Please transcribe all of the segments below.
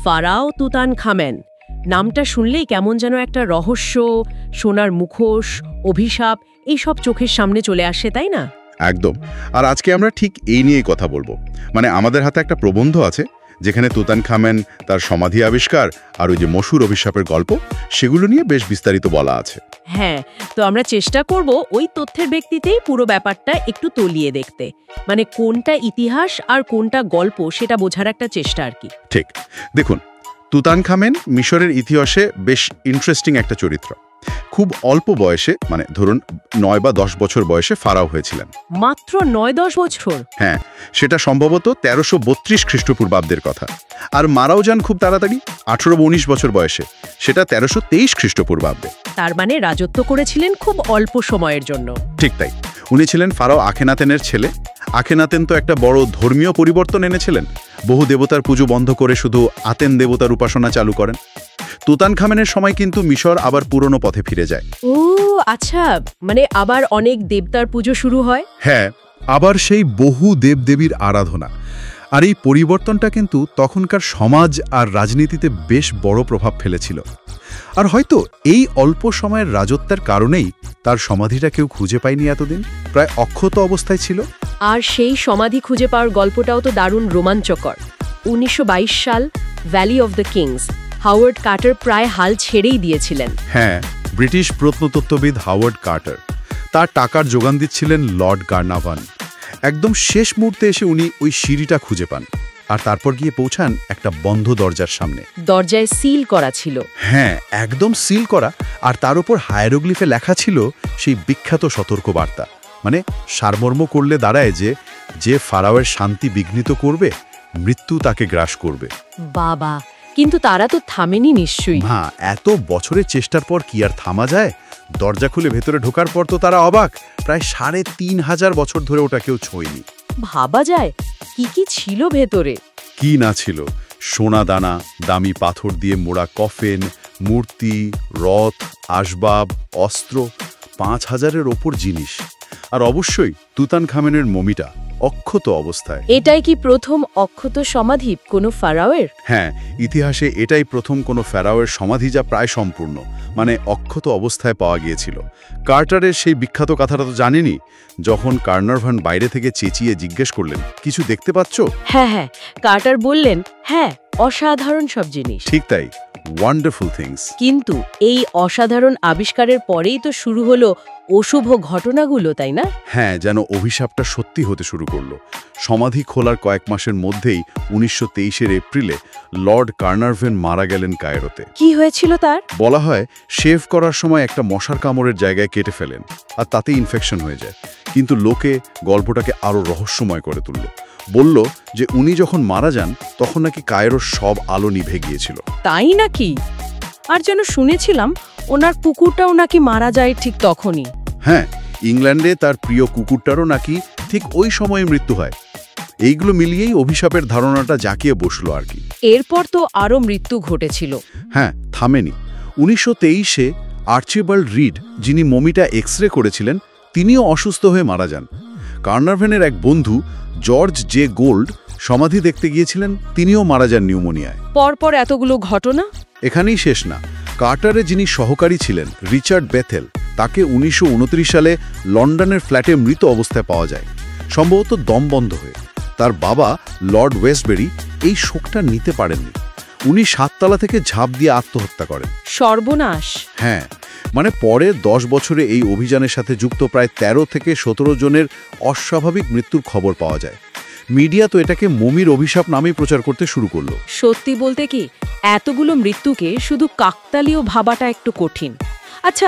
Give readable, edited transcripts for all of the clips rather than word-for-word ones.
Pharaoh তুতানখামেন, নামটা শুনলেই কেমন যেন একটা রহস্য, সোনার মুখোশ, অভিশাপ এইসব চোখের সামনে চলে আসে, তাই না? একদম। আর আজকে আমরা ঠিক এই নিয়েই কথা বলবো। মানে আমাদের হাতে একটা প্রবন্ধ আছে যেখানে তুতানখামেন, তার সমাধি আবিষ্কার আর ওই যে মশহুর অভিশাপের গল্প, সেগুলো নিয়ে বেশ বিস্তারিত বলা আছে। হ্যাঁ, তো আমরা চেষ্টা করব ওই তথ্যের ভিত্তিতেই পুরো ব্যাপারটা একটু তলিয়ে দেখতে, মানে কোনটা ইতিহাস আর কোনটা গল্প সেটা বোঝার একটা চেষ্টা আর কি। ঠিক। দেখুন, তুতানখামেন মিশরের ইতিহাসে বেশ ইন্টারেস্টিং একটা চরিত্র। খুব অল্প বয়সে, মানে ধরুন 9 বা 10 বছর বয়সে ফারাও হয়েছিলেন। মাত্র 9-10 বছর? হ্যাঁ, সেটা সম্ভবত 1332 খ্রিস্টপূর্বাব্দের কথা। আর মারাও যান খুব তাড়াতাড়ি, 18 বা 19 বছর বয়সে, সেটা 1323 খ্রিস্টপূর্বাব্দে। তার মানে রাজত্ব করেছিলেন খুব অল্প সময়ের জন্য। ঠিক তাই। উনি ছিলেন ফারাও আখেনাতেনের ছেলে। আখেনাতেন তো একটা বড় ধর্মীয় পরিবর্তন এনেছিলেন। বহু দেবতার পুজো বন্ধ করে শুধু আতেন দেবতার উপাসনা চালু করেন। তুতানখামেনের সময় কিন্তু মিশর আবার পুরনো পথে ফিরে যায়। ও আচ্ছা, মানে আবার অনেক দেবতার পুজো শুরু হয়। হ্যাঁ, আবার সেই বহু দেবদেবীর আরাধনা। আর এই পরিবর্তনটা কিন্তু তখনকার সমাজ আর রাজনীতিতে বেশ বড় প্রভাব ফেলেছিল। আর হয়তো এই অল্প সময়ের রাজত্বের কারণেই তার সমাধিটা কেউ খুঁজে পায়নি এতদিন, প্রায় অক্ষত অবস্থায় ছিল। আর সেই সমাধি খুঁজে পাওয়ার গল্পটাও তো দারুণ রোমাঞ্চকর। 1922 সাল, valley of the kings, Howard Carter প্রায় হাল ছেড়েই দিয়েছিলেন। হ্যাঁ, ব্রিটিশ প্রত্নতত্ত্ববিদ হাওয়ার্ড কার্টার তার টাকার যোগান দিচ্ছিলেন লর্ড কার্নাভান। একদম শেষ মুহূর্তে এসে উনি ওই সিঁড়িটা খুঁজে পান, আর তারপর গিয়ে পৌঁছান একটা বন্ধ দরজার সামনে। দরজায় সিল করা ছিল। হ্যাঁ, একদম সিল করা, আর তার উপর হায়ারোগ্লিফে লেখা ছিল সেই বিখ্যাত সতর্কবার্তা। মানে সারমর্ম করলে দাঁড়ায় যে ফারাওয়ের শান্তি বিঘ্নিত করবে, মৃত্যু তাকে গ্রাস করবে। বাবা, কিন্তু তারা তো থামেনি নিশ্চয়ই। হ্যাঁ, এত বছরের চেষ্টার পর কি আর থামা যায়? দরজা খুলে ভেতরে ঢোকার পর তো তারা অবাক, প্রায় 3500 বছর ধরে ওটা কেউ ছোঁয়নি। ভাবা যায় কি কি ছিল ভেতরে। কি না ছিল! সোনা দানা, দামি পাথর দিয়ে মোড়া কফেন, মূর্তি, রথ, আসবাব, অস্ত্র, 5000-এর ওপর জিনিস। আর অবশ্যই তুতানখামেনের মমিটা অক্ষত অবস্থায়। এটাই কি প্রথম অক্ষত সমাধি কোনো ফারাওয়ের? হ্যাঁ, ইতিহাসে এটাই প্রথম কোনো ফেরাওয়ের সমাধি যা প্রায় সম্পূর্ণ, মানে অক্ষত অবস্থায় পাওয়া গিয়েছিল। কার্টারের সেই বিখ্যাত কথাটা তো জানেনি, যখন কার্নারভান বাইরে থেকে চেঁচিয়ে জিজ্ঞেস করলেন, কিছু দেখতে পাচ্ছ? হ্যাঁ হ্যাঁ, কার্টার বললেন, হ্যাঁ, অসাধারণ সব জিনিস। ঠিক তাই, ওয়ান্ডারফুল থিংস। কিন্তু এই অসাধারণ আবিষ্কারের পরেই তো শুরু হলো অশুভ ঘটনাগুলো, তাই না? হ্যাঁ, যেন অভিশাপটা সত্যি হতে শুরু করলো। সমাধি খোলার কয়েক মাসের মধ্যেই 1923 এপ্রিলে লর্ড কার্নারভেন মারা গেলেন কায়রোতে। কি হয়েছিল তার? বলা হয় শেভ করার সময় একটা মশার কামড়ের জায়গায় কেটে ফেলেন, আর তাতে ইনফেকশন হয়ে যায়। কিন্তু লোকে গল্পটাকে আরও রহস্যময় করে তুলল। বলল যে উনি যখন মারা যান তখন নাকি কায়রোর সব আলো নিভে গিয়েছিল। তাই নাকি? আর যেন শুনেছিলাম ওনার কুকুরটাও নাকি মারা যায় ঠিক তখনই। হ্যাঁ, ইংল্যান্ডে তার প্রিয় কুকুরটারও নাকি ঠিক ওই সময়ে মৃত্যু হয়। এইগুলো মিলিয়েই অভিশাপের ধারণাটা জাঁকিয়ে বসলো আর কি। এরপর তো আরও মৃত্যু ঘটেছিল। হ্যাঁ, থামেনি। 1923-এ আর্চিবাল্ড রিড, যিনি মমিটা এক্স-রে করেছিলেন, তিনিও অসুস্থ হয়ে মারা যান। কার্নারভেনের এক বন্ধু জর্জ জে গোল্ড সমাধি দেখতে গিয়েছিলেন, তিনিও মারা যান নিউমোনিয়ায়। পরপর এতগুলো ঘটনা। এখানেই শেষ না। কার্টারে যিনি সহকারী ছিলেন, রিচার্ড বেথেল, তাকে 1929 সালে লন্ডনের ফ্ল্যাটে মৃত অবস্থায় পাওয়া যায়, সম্ভবত দম বন্ধ হয়ে। তার বাবা লর্ড ওয়েস্টবেরি এই শোকটা নিতে পারেননি। উনি 7 তলা থেকে ঝাঁপ দিয়ে আত্মহত্যা করেন। সর্বনাশ! হ্যাঁ, মানে পরে 10 বছরে এই অভিযানের সাথে যুক্ত প্রায় 13 থেকে 17 জনের অস্বাভাবিক মৃত্যুর খবর পাওয়া যায়। মিডিয়া তো এটাকে মমির অভিশাপ নামেই প্রচার করতে শুরু করলো। সত্যি বলতে কি, এতগুলো মৃত্যুকে শুধু কাকতালীয় ভাবাটা একটু কঠিন। আচ্ছা,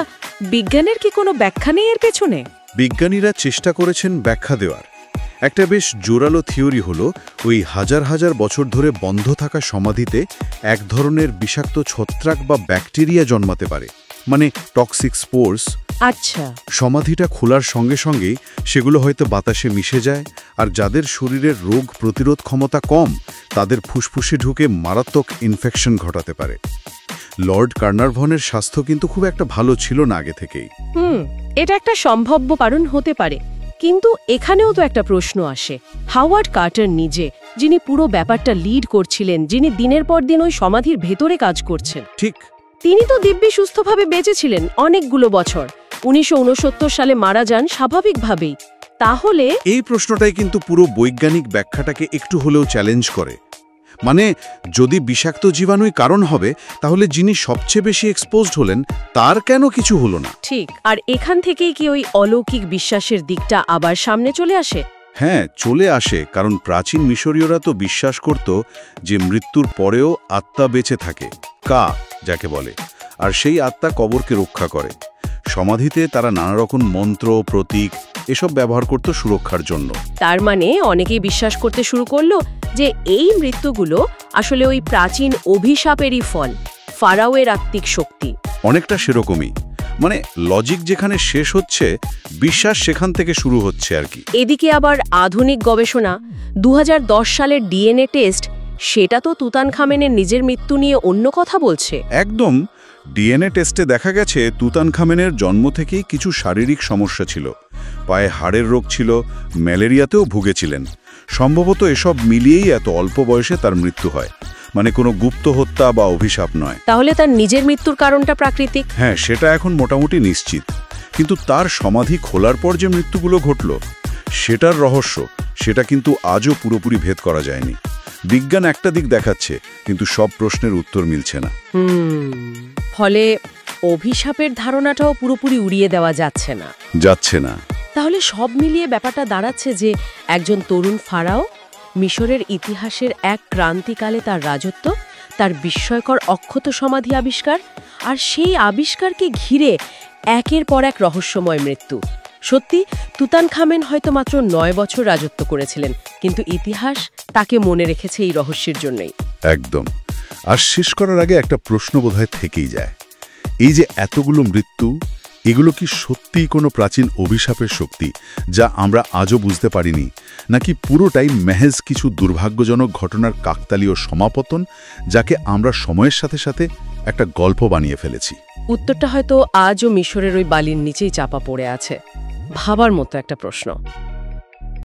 বিজ্ঞানের কি কোনো ব্যাখ্যা নেই এর পেছনে? বিজ্ঞানীরা চেষ্টা করেছেন ব্যাখ্যা দেওয়ার। একটা বেশ জোরালো থিওরি হলো ওই হাজার হাজার বছর ধরে বন্ধ থাকা সমাধিতে এক ধরনের বিষাক্ত ছত্রাক বা ব্যাকটেরিয়া জন্মাতে পারে, মানে টক্সিক স্পোর্স। আচ্ছা। সমাধিটা খোলার সঙ্গে সঙ্গেই সেগুলো হয়তো বাতাসে মিশে যায়, আর যাদের শরীরের রোগ প্রতিরোধ ক্ষমতা কম তাদের ফুসফুসে ঢুকে মারাত্মক ইনফেকশন ঘটাতে পারে। লর্ড কার্নারভনের স্বাস্থ্য কিন্তু খুব একটা ভালো ছিল না আগে থেকেই। এটা একটা সম্ভাব্য কারণ হতে পারে। কিন্তু এখানেও তো একটা প্রশ্ন আসে, হাওয়ার্ড কার্টার নিজে, যিনি পুরো ব্যাপারটা লিড করছিলেন, যিনি দিনের পর দিন ওই সমাধির ভেতরে কাজ করছেন, ঠিক। তিনি তো দিব্যি সুস্থভাবে বেঁচেছিলেন অনেকগুলো বছর। 1969 সালে মারা যান স্বাভাবিকভাবেই। তাহলে এই প্রশ্নটাই কিন্তু পুরো বৈজ্ঞানিক ব্যাখ্যাটাকে একটু হলেও চ্যালেঞ্জ করে। মানে যদি বিষাক্ত জীবাণুই কারণ হবে, তাহলে যিনি সবচেয়ে বেশি এক্সপোজড হলেন তার কেন কিছু হলো না? ঠিক। আর এখান থেকেই কি ওই অলৌকিক বিশ্বাসের দিকটা আবার সামনে চলে আসে? হ্যাঁ, চলে আসে, কারণ প্রাচীন মিশরীয়রা তো বিশ্বাস করত যে মৃত্যুর পরেও আত্মা বেঁচে থাকে, কা যাকে বলে, আর সেই আত্মা কবরকে রক্ষা করে। সমাধিতে তারা নানা রকম মন্ত্র, প্রতীক এসব ব্যবহার করত সুরক্ষার জন্য। তার মানে অনেকেই বিশ্বাস করতে শুরু করলো যে এই মৃত্যুগুলো আসলে ওই প্রাচীন অভিশাপেরই ফল, ফারাওয়ের আত্মিক শক্তি। অনেকটা সেরকমই, মানে লজিক যেখানে শেষ হচ্ছে, বিশ্বাস সেখান থেকে শুরু হচ্ছে আর কি। এদিকে আবার আধুনিক গবেষণা, 2010 সালের ডিএনএ টেস্ট, সেটা তো তুতানখামেনের নিজের মৃত্যু নিয়ে অন্য কথা বলছে। একদম। ডিএনএ টেস্টে দেখা গেছে তুতানখামেনের জন্ম থেকেই কিছু শারীরিক সমস্যা ছিল। পায়ে হাড়ের রোগ ছিল, ম্যালেরিয়াতেও ভুগেছিলেন। সম্ভবত এসব মিলিয়েই এত অল্প বয়সে তার মৃত্যু হয়, মানে কোনো গুপ্ত হত্যা বা অভিশাপ নয়। তাহলে তার নিজের মৃত্যুর কারণটা প্রাকৃতিক? হ্যাঁ, সেটা এখন মোটামুটি নিশ্চিত। কিন্তু তার সমাধি খোলার পর যে মৃত্যুগুলো ঘটল, সেটার রহস্য, সেটা কিন্তু আজও পুরোপুরি ভেদ করা যায়নি। বিজ্ঞান একটা দিক দেখাচ্ছে, কিন্তু সব প্রশ্নের উত্তর মিলছে না। ফলে অভিশাপের ধারণাটাও পুরোপুরি উড়িয়ে দেওয়া যাচ্ছে না। তাহলে সব মিলিয়ে ব্যাপারটা দাঁড়াচ্ছে যে একজন তরুণ ফারাও, মিশরের ইতিহাসের এক ক্রান্তিকালে তার রাজত্ব, তার বিস্ময়কর অক্ষত সমাধি আবিষ্কার, আর সেই আবিষ্কারকে ঘিরে একের পর এক রহস্যময় মৃত্যু। সত্যি তুতানখামেন হয়তো মাত্র 9 বছর রাজত্ব করেছিলেন, কিন্তু ইতিহাস তাকে মনে রেখেছে এই রহস্যের জন্যই। একদম। আর শেষ করার আগে একটা প্রশ্ন বোধহয় থেকেই যায়, এই যে এতগুলো মৃত্যু, এগুলো কি সত্যিই কোনো প্রাচীন অভিশাপের শক্তি যা আমরা আজও বুঝতে পারিনি, নাকি পুরোটাই মেহেজ কিছু দুর্ভাগ্যজনক ঘটনার কাকতালীয় সমাপতন, যাকে আমরা সময়ের সাথে সাথে একটা গল্প বানিয়ে ফেলেছি? উত্তরটা হয়তো আজও মিশরের ওই বালির নিচেই চাপা পড়ে আছে। ভাবার মতো একটা প্রশ্ন।